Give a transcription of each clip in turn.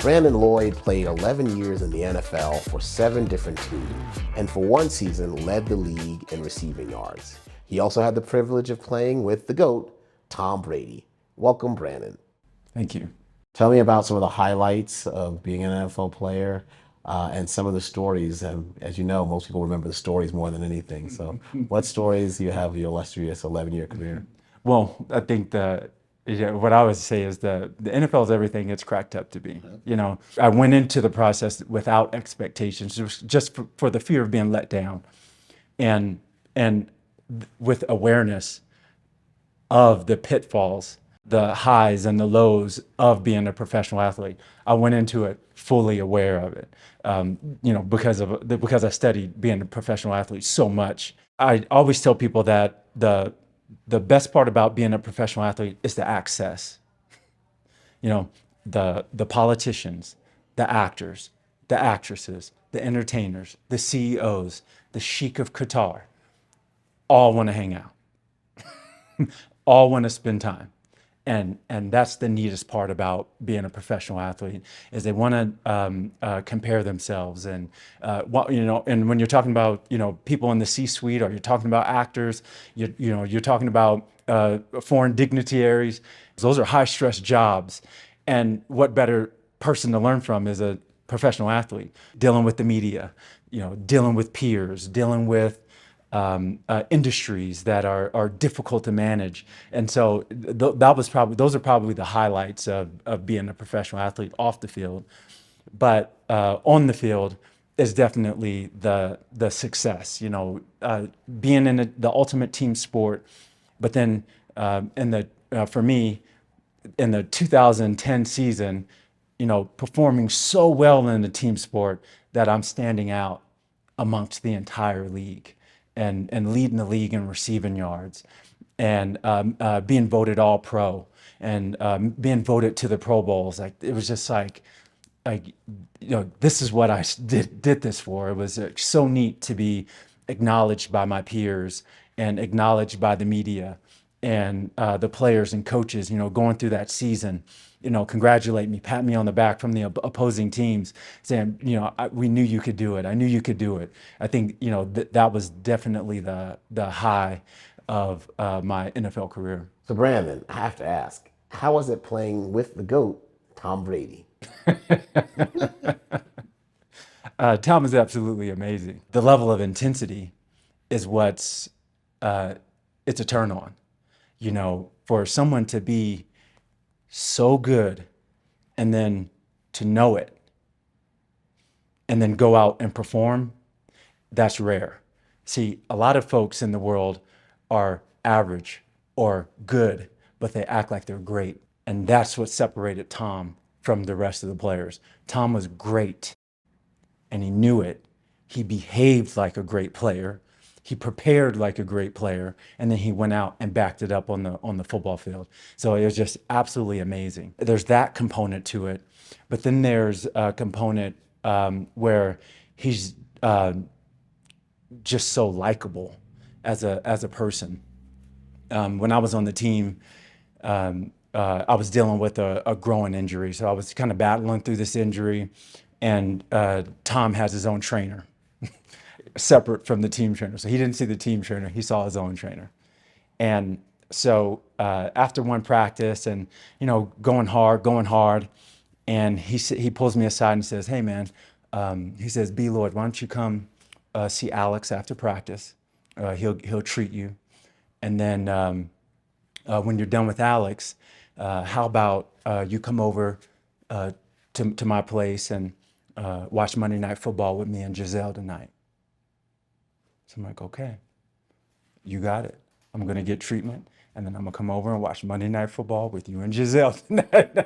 Brandon Lloyd played 11 years in the NFL for 7 different teams, and for one season led the league in receiving yards. He also had the privilege of playing with the GOAT, Tom Brady. Welcome, Brandon. Thank you. Tell me about some of the highlights of being an NFL player and some of the stories. As you know, most people remember the stories more than anything. So, what stories do you have of your illustrious 11-year career? Well, I think what I would say is the NFL is everything it's cracked up to be. I went into the process without expectations, just for the fear of being let down, and with awareness of the pitfalls, the highs and the lows of being a professional athlete. I went into it fully aware of it, because I studied being a professional athlete so much. I always tell people that the best part about being a professional athlete is the access. The politicians, the actors, the actresses, the entertainers, the CEOs, the Sheikh of Qatar, all want to hang out, all want to spend time. And that's the neatest part about being a professional athlete is they want to compare themselves. And and when you're talking about people in the C-suite, or you're talking about actors, you're talking about foreign dignitaries. Those are high stress jobs, and what better person to learn from is a professional athlete dealing with the media, dealing with peers, dealing with industries that are difficult to manage. And so those are probably the highlights of being a professional athlete off the field. But on the field is definitely the success, being in the ultimate team sport. But then for me, in the 2010 season, performing so well in the team sport that I'm standing out amongst the entire league. And leading the league in receiving yards, and being voted All Pro, and being voted to the Pro Bowls. It was just this is what I did this for. It was so neat to be acknowledged by my peers and acknowledged by the media and the players and coaches. Going through that season, congratulate me, pat me on the back from the opposing teams, saying, we knew you could do it. I knew you could do it. I think, that was definitely the high of my NFL career. So, Brandon, I have to ask, how was it playing with the GOAT, Tom Brady? Tom is absolutely amazing. The level of intensity is it's a turn on. For someone to be so good and then to know it and then go out and perform, that's rare. See, a lot of folks in the world are average or good, but they act like they're great. And that's what separated Tom from the rest of the players. Tom was great, and he knew it. He behaved like a great player. He prepared like a great player, and then he went out and backed it up on the football field. So it was just absolutely amazing. There's that component to it, but then there's a component where he's just so likable as a person. When I was on the team, I was dealing with a growing injury, so I was kind of battling through this injury, and Tom has his own trainer. Separate from the team trainer. So he didn't see the team trainer, he saw his own trainer. And so after one practice and, going hard, and he pulls me aside and says, "Hey man," he says, "B. Lloyd, why don't you come see Alex after practice? He'll treat you. And then when you're done with Alex, how about you come over to my place and watch Monday Night Football with me and Giselle tonight?" So I'm like, "Okay, you got it. I'm going to get treatment, and then I'm going to come over and watch Monday Night Football with you and Giselle tonight."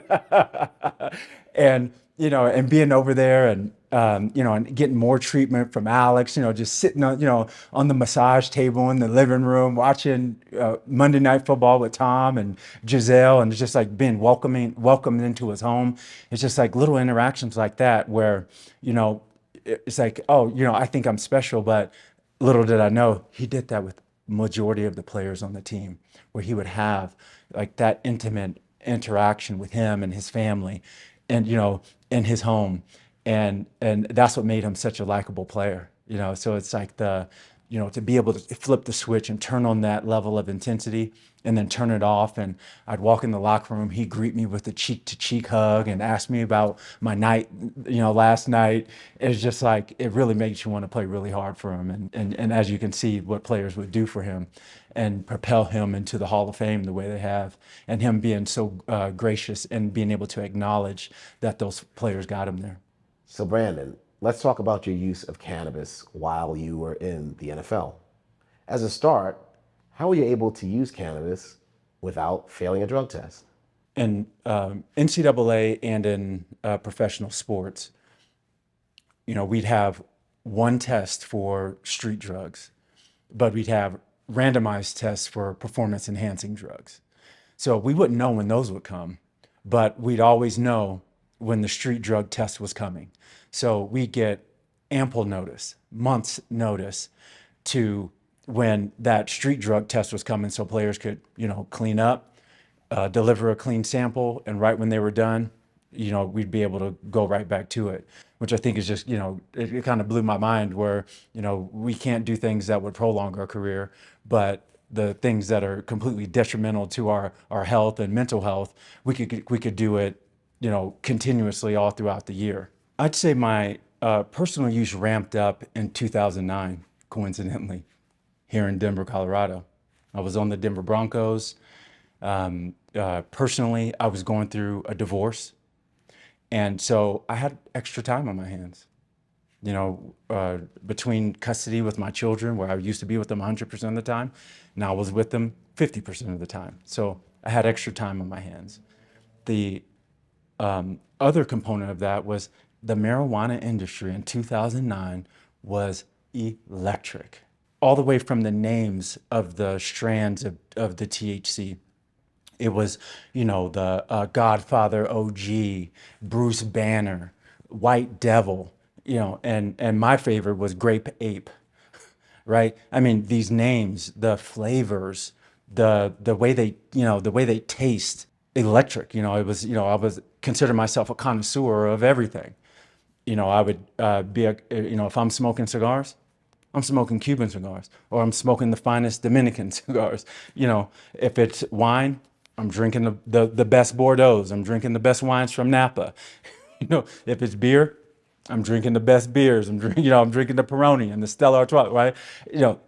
And, and being over there and, and getting more treatment from Alex, just sitting on, on the massage table in the living room, watching Monday Night Football with Tom and Giselle, and it's just like being welcomed into his home. It's just like little interactions like that where, it's like, oh, I think I'm special, but little did I know he did that with majority of the players on the team, where he would have like that intimate interaction with him and his family. And, in his home, and that's what made him such a likable player. So it's like to be able to flip the switch and turn on that level of intensity and then turn it off. And I'd walk in the locker room, he'd greet me with a cheek to cheek hug and ask me about my night, last night. It's just like, it really makes you want to play really hard for him. And as you can see, what players would do for him and propel him into the Hall of Fame the way they have, and him being so gracious and being able to acknowledge that those players got him there. So, Brandon, let's talk about your use of cannabis while you were in the NFL. As a start, how were you able to use cannabis without failing a drug test? In NCAA and in professional sports, we'd have one test for street drugs, but we'd have randomized tests for performance enhancing drugs. So we wouldn't know when those would come, but we'd always know when the street drug test was coming. So we get ample notice, months notice, to when that street drug test was coming, so players could, clean up, deliver a clean sample, and right when they were done, we'd be able to go right back to it, which I think is just, it kind of blew my mind where, we can't do things that would prolong our career, but the things that are completely detrimental to our health and mental health, we could do it, continuously all throughout the year. I'd say my personal use ramped up in 2009, coincidentally, here in Denver, Colorado. I was on the Denver Broncos. Personally, I was going through a divorce. And so I had extra time on my hands, between custody with my children, where I used to be with them 100% of the time. Now I was with them 50% of the time. So I had extra time on my hands. The other component of that was the marijuana industry in 2009 was electric, all the way from the names of the strands of the THC. It was, the Godfather OG, Bruce Banner, White Devil, and my favorite was Grape Ape, right? I mean, these names, the flavors, the way they taste, electric. It was, I was consider myself a connoisseur of everything. I would if I'm smoking cigars, I'm smoking Cuban cigars, or I'm smoking the finest Dominican cigars. If it's wine, I'm drinking the best Bordeaux's. I'm drinking the best wines from Napa. If it's beer, I'm drinking the best beers. I'm drinking the Peroni and the Stella Artois, right?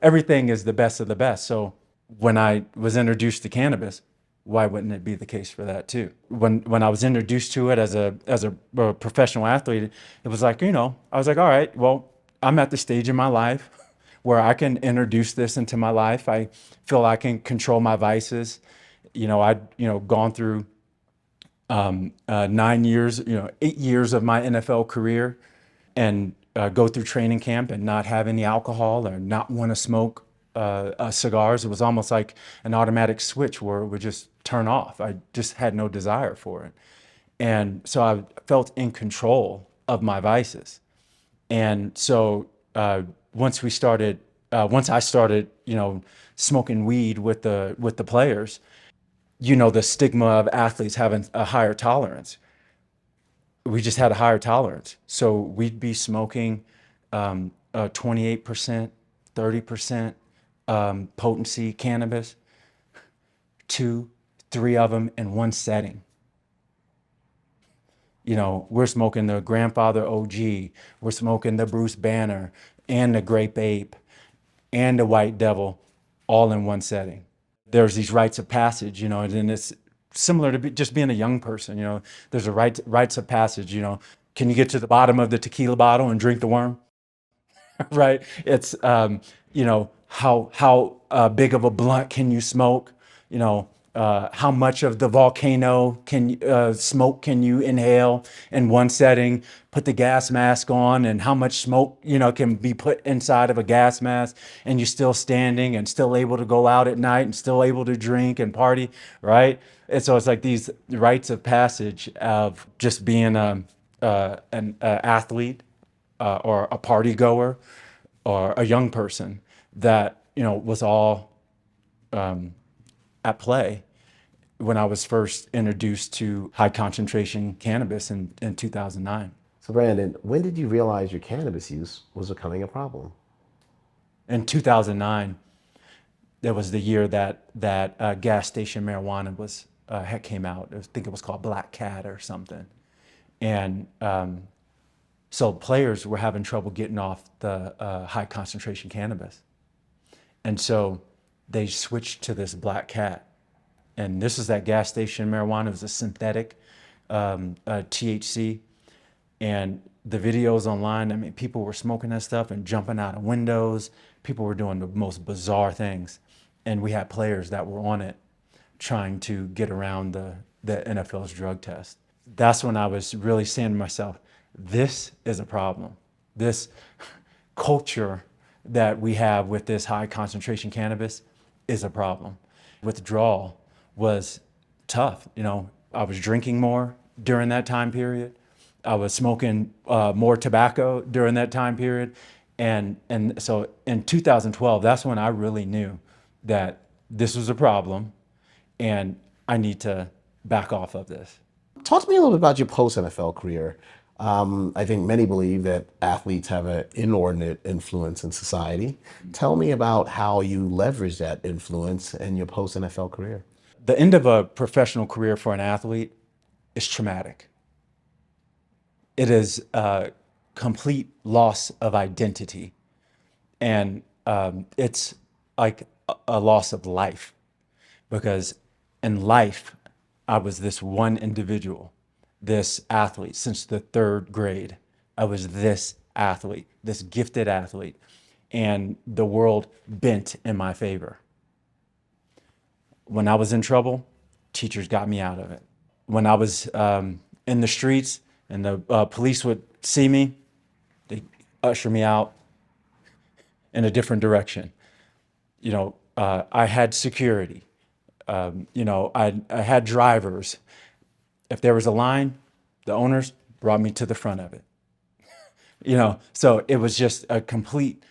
Everything is the best of the best. So when I was introduced to cannabis, why wouldn't it be the case for that too? When I was introduced to it as a professional athlete, it was like, I was like, all right, well, I'm at the stage in my life where I can introduce this into my life. I feel I can control my vices. I'd gone through 9 years, 8 years of my NFL career, and go through training camp and not have any alcohol or not want to smoke cigars. It was almost like an automatic switch where it would just turn off. I just had no desire for it. And so I felt in control of my vices. And so once I started, smoking weed with the players, the stigma of athletes having a higher tolerance. We just had a higher tolerance. So we'd be smoking 28%, 30% potency cannabis, 2, 3 of them in one setting. We're smoking the Grandfather OG, we're smoking the Bruce Banner and the Grape Ape and the White Devil, all in one setting. There's these rites of passage, and it's similar to just being a young person. There's a rites of passage. Can you get to the bottom of the tequila bottle and drink the worm? Right? It's how big of a blunt can you smoke? How much of the volcano smoke can you inhale in one setting? Put the gas mask on, and how much smoke can be put inside of a gas mask, and you're still standing and still able to go out at night and still able to drink and party, right? And so it's like these rites of passage of just being an athlete or a party goer or a young person that was all at play when I was first introduced to high concentration cannabis in 2009. So Brandon, when did you realize your cannabis use was becoming a problem? In 2009, that was the year that gas station marijuana was had came out. I think it was called Black Cat or something, and so players were having trouble getting off the high concentration cannabis, and so they switched to this Black Cat, and this is that gas station marijuana. It was a synthetic THC, and the videos online, I mean, people were smoking that stuff and jumping out of windows. People were doing the most bizarre things. And we had players that were on it trying to get around the NFL's drug test. That's when I was really saying to myself, this is a problem. This culture that we have with this high concentration cannabis is a problem. Withdrawal was tough. You know, I was drinking more during that time period. I was smoking more tobacco during that time period. And so in 2012, that's when I really knew that this was a problem and I need to back off of this. Talk to me a little bit about your post-NFL career. I think many believe that athletes have an inordinate influence in society. Tell me about how you leverage that influence in your post-NFL career. The end of a professional career for an athlete is traumatic. It is a complete loss of identity. And it's like a loss of life, because in life, I was this one individual, this athlete since the third grade. I was this athlete, this gifted athlete, and the world bent in my favor. When I was in trouble, teachers got me out of it. When I was in the streets and the police would see me, they usher me out in a different direction. You know, I had security. You know, I had drivers. If there was a line, the owners brought me to the front of it. You know, so it was just a complete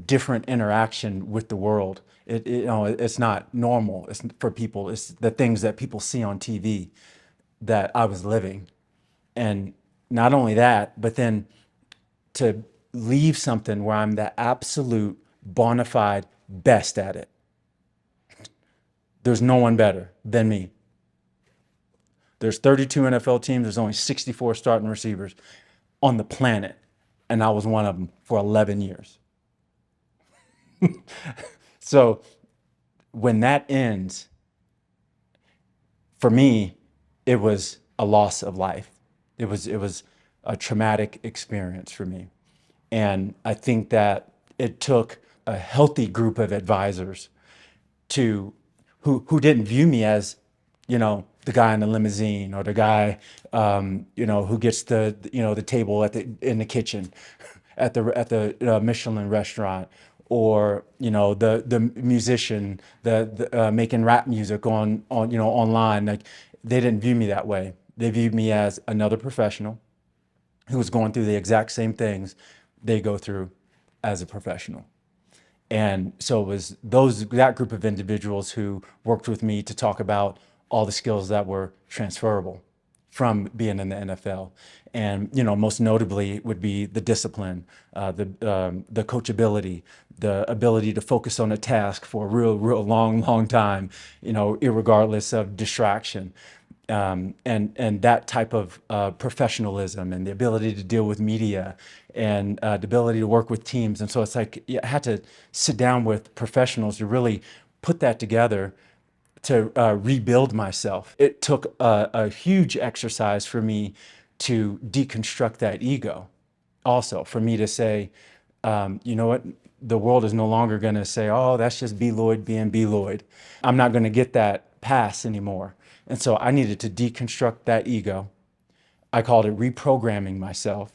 different interaction with the world. You know, it's not normal. It's for people. It's the things that people see on TV that I was living. And not only that, but then to leave something where I'm the absolute bona fide best at it. There's no one better than me. There's 32 NFL teams. There's only 64 starting receivers on the planet. And I was one of them for 11 years. So when that ends, for me, it was a loss of life. It was a traumatic experience for me. And I think that it took a healthy group of advisors to who didn't view me as, you know, the guy in the limousine or the guy, you know, who gets the, you know, the table in the kitchen at the Michelin restaurant, or, you know, the musician, the making rap music on you know, online. Like, they didn't view me that way. They viewed me as another professional who was going through the exact same things they go through as a professional. And so it was that group of individuals who worked with me to talk about all the skills that were transferable from being in the NFL. And, you know, most notably would be the discipline, the coachability, the ability to focus on a task for a real long time, you know, irregardless of distraction. And that type of professionalism, and the ability to deal with media, and the ability to work with teams. And so it's like, I had to sit down with professionals to really put that together to rebuild myself. It took a huge exercise for me to deconstruct that ego. Also, for me to say, you know what, the world is no longer going to say, oh, that's just B. Lloyd being B. Lloyd. I'm not going to get that pass anymore. And so I needed to deconstruct that ego. I called it reprogramming myself.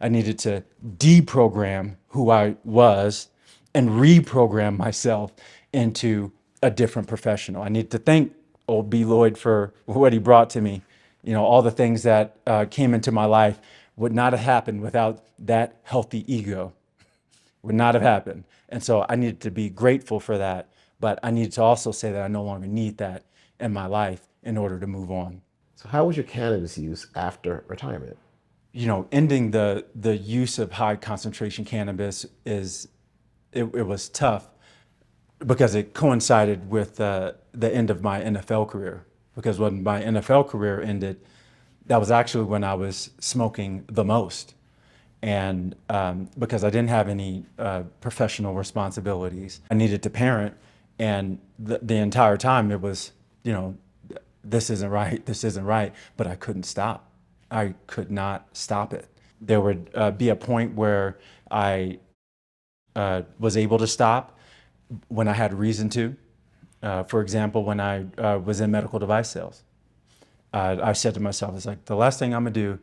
I needed to deprogram who I was and reprogram myself into a different professional. I need to thank old B. Lloyd for what he brought to me. You know, all the things that came into my life would not have happened without that healthy ego. Would not have happened. And so I needed to be grateful for that. But I needed to also say that I no longer need that in my life in order to move on. So how was your cannabis use after retirement? Ending the use of high concentration cannabis it was tough because it coincided with the end of my NFL career. Because when my NFL career ended, that was actually when I was smoking the most. And because I didn't have any professional responsibilities, I needed to parent. And the entire time it was, this isn't right, this isn't right, but I couldn't stop. I could not stop it. There would be a point where I was able to stop when I had reason to. For example, when I was in medical device sales, I said to myself, it's like, the last thing I'm gonna do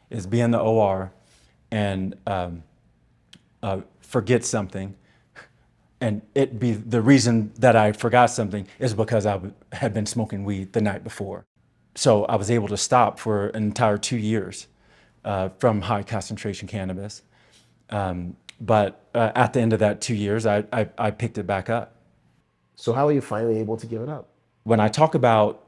is be in the OR and forget something. And it be the reason that I forgot something is because I had been smoking weed the night before. So I was able to stop for an entire 2 years from high concentration cannabis. But at the end of that 2 years, I picked it back up. So how were you finally able to give it up? When I talk about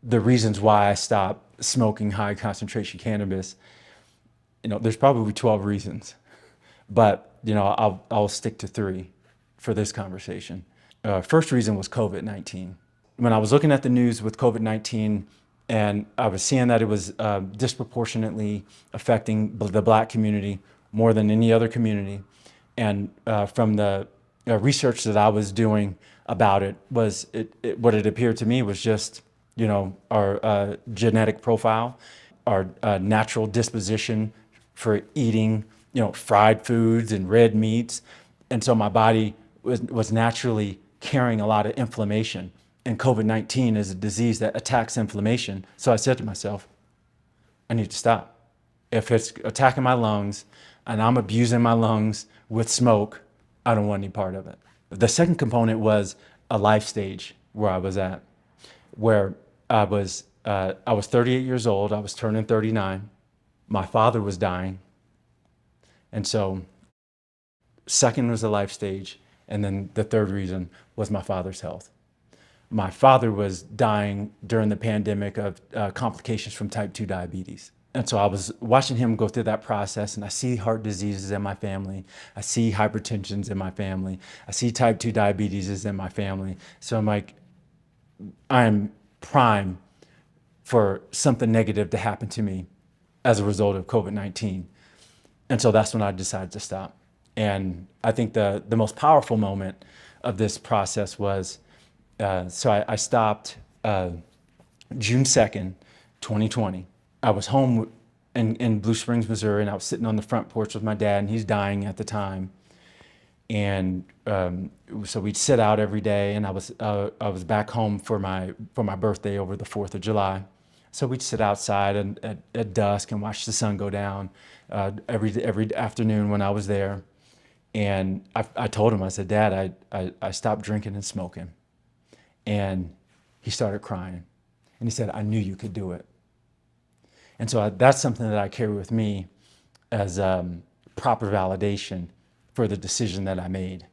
the reasons why I stopped smoking high concentration cannabis, there's probably 12 reasons, but I'll stick to 3 for this conversation. First reason was COVID-19. When I was looking at the news with COVID-19 and I was seeing that it was disproportionately affecting the Black community more than any other community, and from the research that I was doing about it, what it appeared to me was just our genetic profile, our natural disposition for eating fried foods and red meats. And so my body was naturally carrying a lot of inflammation. And COVID-19 is a disease that attacks inflammation. So I said to myself, I need to stop. If it's attacking my lungs and I'm abusing my lungs with smoke, I don't want any part of it. The second component was a life stage where I was at, where I was 38 years old. I was turning 39. My father was dying. And so second was the life stage. And then the third reason was my father's health. My father was dying during the pandemic of complications from type 2 diabetes. And so I was watching him go through that process, and I see heart diseases in my family. I see hypertensions in my family. I see type 2 diabetes is in my family. So I'm like, I'm prime for something negative to happen to me as a result of COVID-19. And so that's when I decided to stop. And I think the most powerful moment of this process was, I stopped June 2nd, 2020. I was home in Blue Springs, Missouri, and I was sitting on the front porch with my dad, and he's dying at the time. And so we'd sit out every day, and I was back home for my birthday over the 4th of July. So we'd sit outside at dusk and watch the sun go down every afternoon when I was there. And I told him, I said, Dad, I stopped drinking and smoking. And he started crying. And he said, I knew you could do it. And so that's something that I carry with me as proper validation for the decision that I made.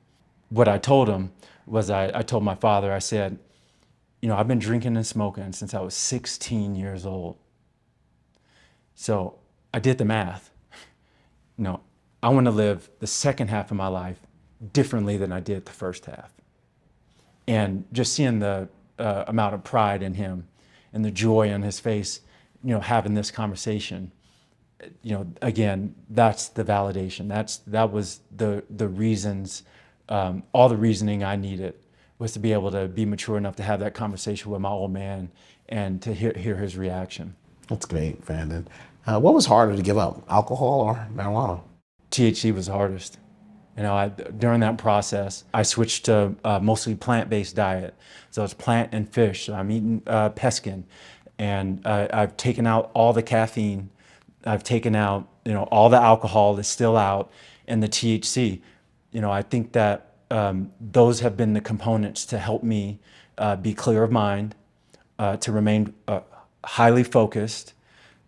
What I told him was I told my father, I said, I've been drinking and smoking since I was 16 years old. So I did the math. I want to live the second half of my life differently than I did the first half. And just seeing the amount of pride in him and the joy on his face, having this conversation, again, that's the validation. That was the reasons, all the reasoning I needed was to be able to be mature enough to have that conversation with my old man and to hear his reaction. That's great, Brandon. What was harder to give up, alcohol or marijuana? THC was the hardest. During that process, I switched to mostly plant-based diet. So it's plant and fish. So I'm eating pescan, and I've taken out all the caffeine. I've taken out, all the alcohol that's still out, and the THC. I think that those have been the components to help me be clear of mind, to remain highly focused,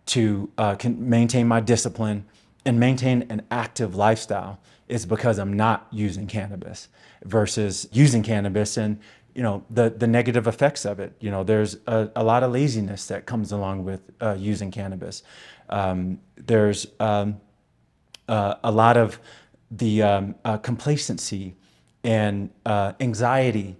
to maintain my discipline, and maintain an active lifestyle. Is because I'm not using cannabis versus using cannabis and the negative effects of it. There's a lot of laziness that comes along with using cannabis. There's a lot of the complacency and anxiety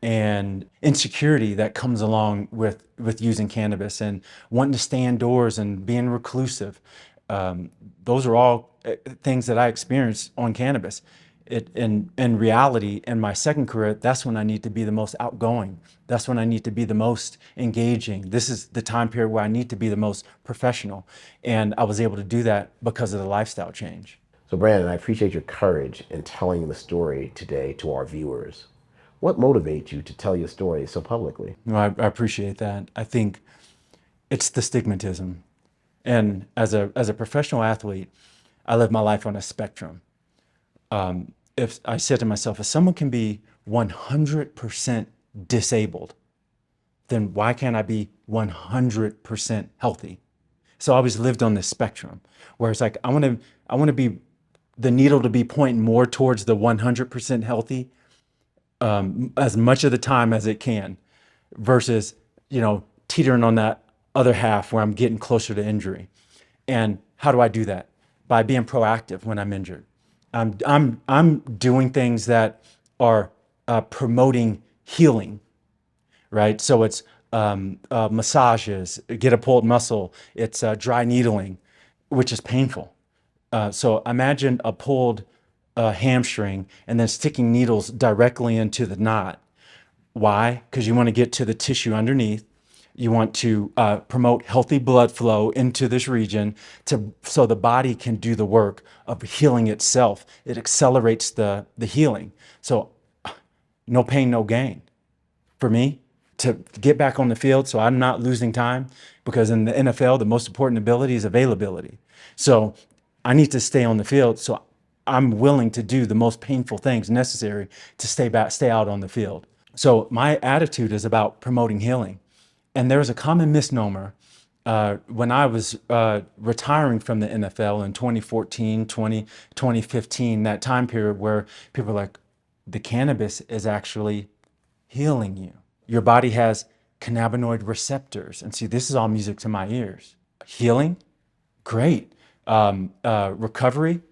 and insecurity that comes along with using cannabis and wanting to stay indoors and being reclusive. Those are all things that I experienced on cannabis. In reality, in my second career, that's when I need to be the most outgoing. That's when I need to be the most engaging. This is the time period where I need to be the most professional. And I was able to do that because of the lifestyle change. So Brandon, I appreciate your courage in telling the story today to our viewers. What motivates you to tell your story so publicly? I appreciate that. I think it's the stigmatism. And as a professional athlete, I live my life on a spectrum. If I said to myself, if someone can be 100% disabled, then why can't I be 100% healthy? So I always lived on this spectrum where it's like, I want to be the needle to be pointing more towards the 100% healthy as much of the time as it can versus, teetering on that other half where I'm getting closer to injury. And how do I do that? By being proactive when I'm injured. I'm doing things that are promoting healing, right? So it's massages, get a pulled muscle. It's dry needling, which is painful. So imagine a pulled hamstring and then sticking needles directly into the knot. Why? Because you want to get to the tissue underneath. You want to promote healthy blood flow into this region so the body can do the work of healing itself. It accelerates the healing. So no pain, no gain. For me, to get back on the field so I'm not losing time, because in the NFL, the most important ability is availability. So I need to stay on the field, so I'm willing to do the most painful things necessary to stay out on the field. So my attitude is about promoting healing. And there was a common misnomer when I was retiring from the NFL in 2014, 2015, that time period where people are like, the cannabis is actually healing you. Your body has cannabinoid receptors. And see, this is all music to my ears. Healing? Great. Recovery?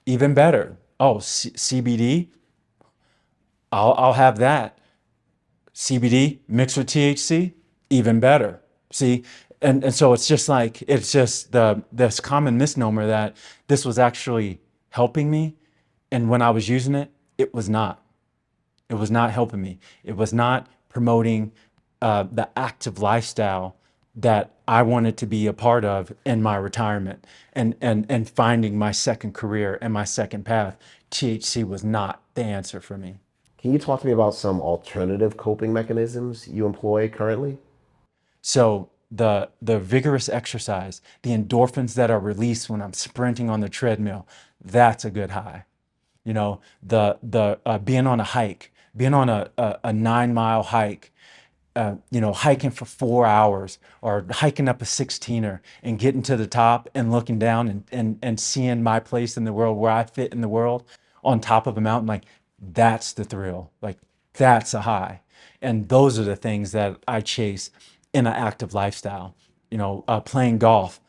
Even better. Oh, CBD? I'll have that. CBD mixed with THC? Even better. See, and so it's just this common misnomer that this was actually helping me, and when I was using it, it was not. It was not helping me. It was not promoting the active lifestyle that I wanted to be a part of in my retirement and finding my second career and my second path. THC was not the answer for me. Can you talk to me about some alternative coping mechanisms you employ currently? So the vigorous exercise, the endorphins that are released when I'm sprinting on the treadmill, that's a good high. The being on a hike, being on a 9-mile hike, hiking for 4 hours or hiking up a 16er and getting to the top and looking down and seeing my place in the world, where I fit in the world on top of a mountain, like that's the thrill. Like that's a high. And those are the things that I chase in an active lifestyle. Playing golf,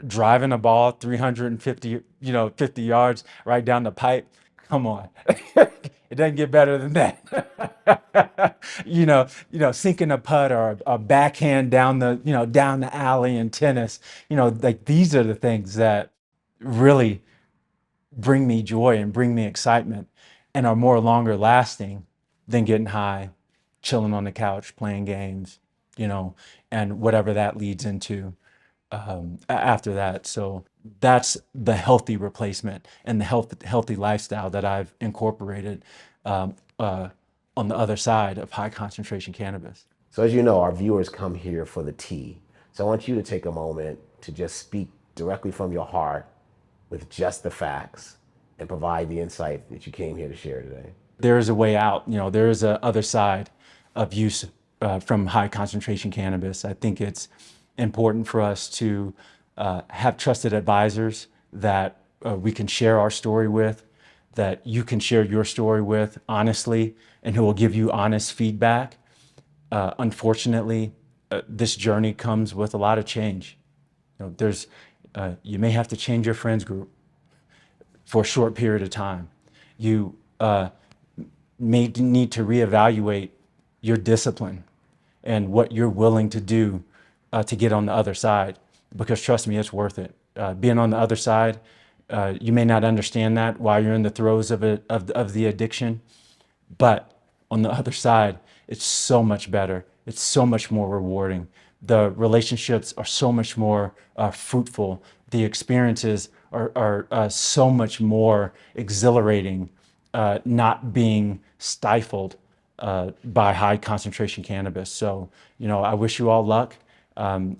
driving a ball 350, 50 yards right down the pipe. Come on. It doesn't get better than that. Sinking a putt or a backhand down the alley in tennis. Like these are the things that really bring me joy and bring me excitement and are more longer lasting than getting high, chilling on the couch, playing games, and whatever that leads into after that. So that's the healthy replacement and the healthy lifestyle that I've incorporated on the other side of high concentration cannabis. So as you know, our viewers come here for the tea. So I want you to take a moment to just speak directly from your heart with just the facts and provide the insight that you came here to share today. There is a way out. There is a other side of use from high concentration cannabis. I think it's important for us to have trusted advisors that we can share our story with, that you can share your story with honestly and who will give you honest feedback. Unfortunately, this journey comes with a lot of change. You may have to change your friends group for a short period of time. You may need to reevaluate your discipline and what you're willing to do to get on the other side, because trust me, it's worth it. Being on the other side, you may not understand that while you're in the throes of the addiction, but on the other side, it's so much better. It's so much more rewarding. The relationships are so much more fruitful. The experiences are so much more exhilarating, not being stifled by high concentration cannabis. So, I wish you all luck. I'm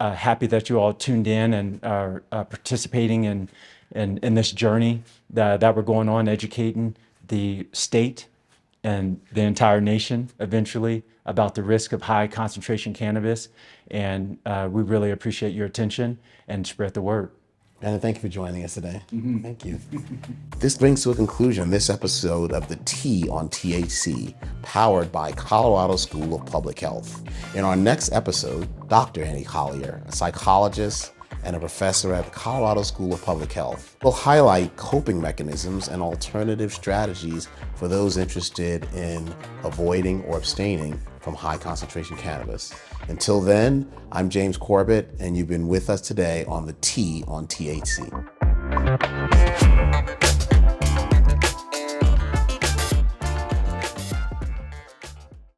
happy that you all tuned in and are participating in this journey that we're going on, educating the state and the entire nation eventually about the risk of high concentration cannabis. And we really appreciate your attention and spread the word. Brandon, thank you for joining us today. Thank you. This brings to a conclusion this episode of the T on THC, powered by Colorado School of Public Health. In our next episode, Dr. Annie Collier, a psychologist and a professor at the Colorado School of Public Health, will highlight coping mechanisms and alternative strategies for those interested in avoiding or abstaining from high concentration cannabis. Until then, I'm James Corbett, and you've been with us today on the T on THC.